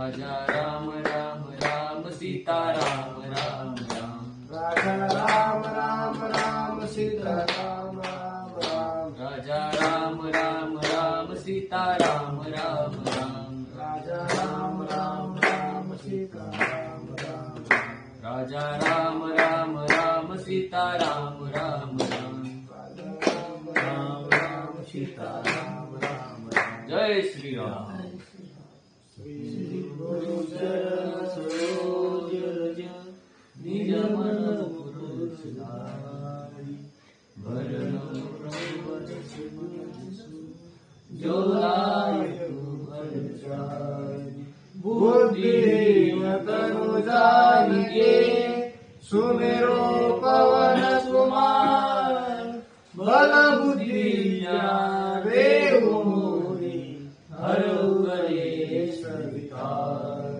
राजा राम राम राम सीता राम राम राम राजा राम राम राम सीता राम राम राम राजा राम राम राम सीता राम राम राम राजा राम राम राम सीता राम राम राजा राम राम राम सीता राम राम राम राम राम राम सीता राम राम राम जय श्री राम। श्री गुरु चरण सरोज रज निज मन मुकुर सुधारि भरण जो लायक भर जाई बुद्धिहीन तनु जानिके सुमेरो पवन कुमार बल बुद्धि ज्ञान देहु मोहि हरहु कलेश विकार।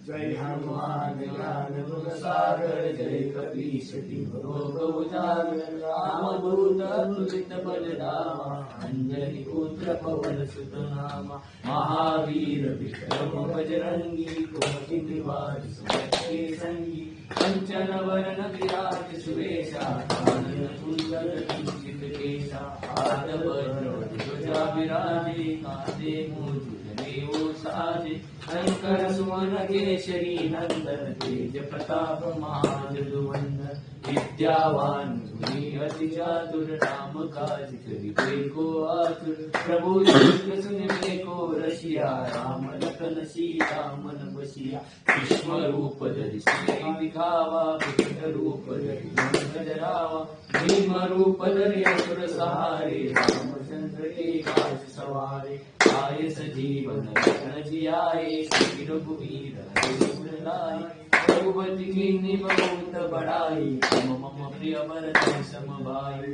जय हनुमान ज्ञान गुण सागर जय कपीश तिहुँ लोक उजागर रामदूत अतुलित बलधामा अंजनी पुत्र पवन सुत नामा महावीर विक्रम बजरंगी कुमति निवार सुमति संगी कंचन वरण विराज सुवेशा कानन कुंडल किंचित केशा हाथ वज्र ध्वजा विराजे कांधे मूर्ध जनेऊ साजे शंकर सुमन केशरी नंदन तेज प्रताप महाजगवंदन विद्यावान गुणी अति चातुर राम काज करिबे को आतुर प्रभु चरित्र सुनिबे को रसिया राम लखन सीता मन बसिया भीष्म रूप धरि सिय दिखावा विकट रूप धरि लंक जरावा भीम रूप धरि असुर सहारे रामचंद्र के काज सवारे आये सजीवन लखन जियाए श्री रघुवीर हरि लाए रघुपति कीन्ही बहुत बड़ाई तुम मम प्रिय भरत सम भाई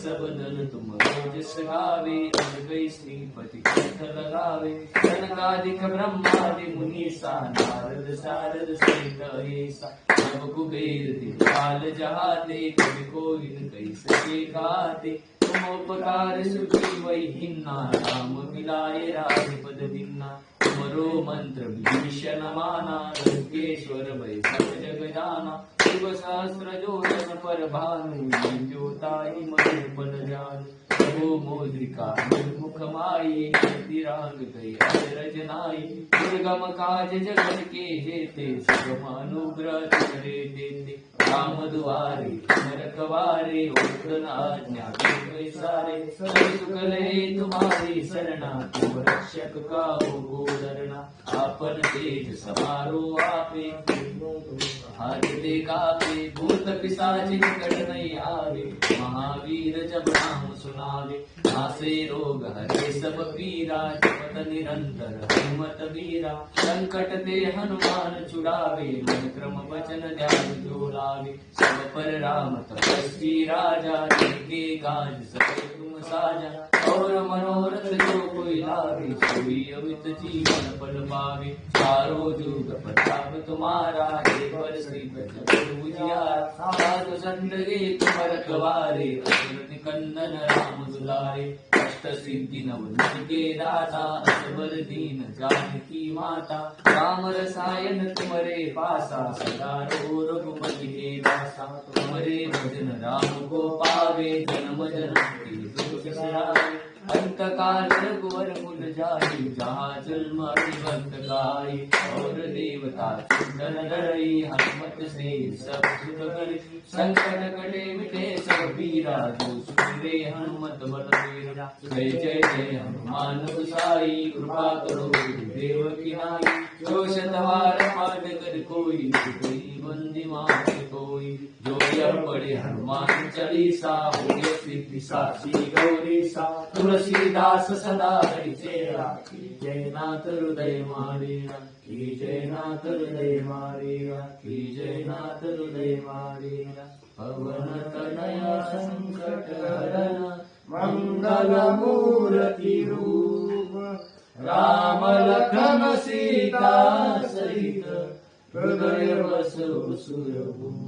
सब दल तुम रोज सगावे गई श्रीपति कंठ लगावे सनकादिक ब्रह्मादि मुनीसा नारद सारद सहित अहिसा सब कुबेर दिखपाल जहाते कवि कोविद कहि सके गाते तुम उपकार सुखी वही हिन्ना राम मिलाए राजपद दिन्ना तुमरो मंत्र विभीषण माना लंकेश्वर भय सब जग जाना शिव सहस्र जो जन पर भानु ज्योताई मधुर पद जानु प्रभु मोद्रिका मुख माई तिरांग गई अजरज नाई दुर्गम काज जगत के जेते सुगम अनुग्रह करे देते राम दुआरे तुम रखवारे उठन आज्ञा के सारे सब सुख ले तुम्हारी शरणा तुम रक्षक काहू को डरना आपन तेज समारो आपे हाथ दे कापे भूत पिशाच निकट नहीं आवे महावीर जब नाम सुनावे नासे रोग हरे सब पीरा जपत निरंतर हनुमत वीरा संकट ते हनुमान छुड़ावे मन क्रम वचन ध्यान जो लावे सब पर राम तपस्वी राजा जिनके काज सके तुम साजा और मनोरथ जो कोई लावे सोई अमित जीवन पल पावे चारों जुग प्रताप तुम्हारा हे पर श्री जगत उजियारा साधु संत के तुम रखवारे असुर निकंदन राम दुलारे अष्ट सिद्धि नवनिधि के दाता असबर दीन जानकी माता राम रसायन तुमरे पासा सदा रो रघुपति के दासा तुमरे भजन राम को पावे जन्म जन्म के दुख बिसरावे अंत काल रघुवर मुल जाई जहाँ जन्म भक्त गाई और देवता सुंदर डरई हनुमत से सब सुख करे संकट कटे मिटे सब पीरा जो सुरे हनुमत बल बीरा जय जय जय हनुमान गोसाई कृपा करो देव की नाई जो शतवार पाठ कर कोई बंदी मार कोई जो यह पढ़े हनुमान चालीसा हो सिद्धि साक्षी गौरी सा तुलसीदास सदा हरि चेरा की जय नाथ हृदय मारेरा की जय नाथ हृदय मारेरा की जय नाथ हृदय मारेरा पवन तनया संकट हरण मंगल मूर्ति रूप राम लखन सीता सहित हृदय बसु सुरभूप।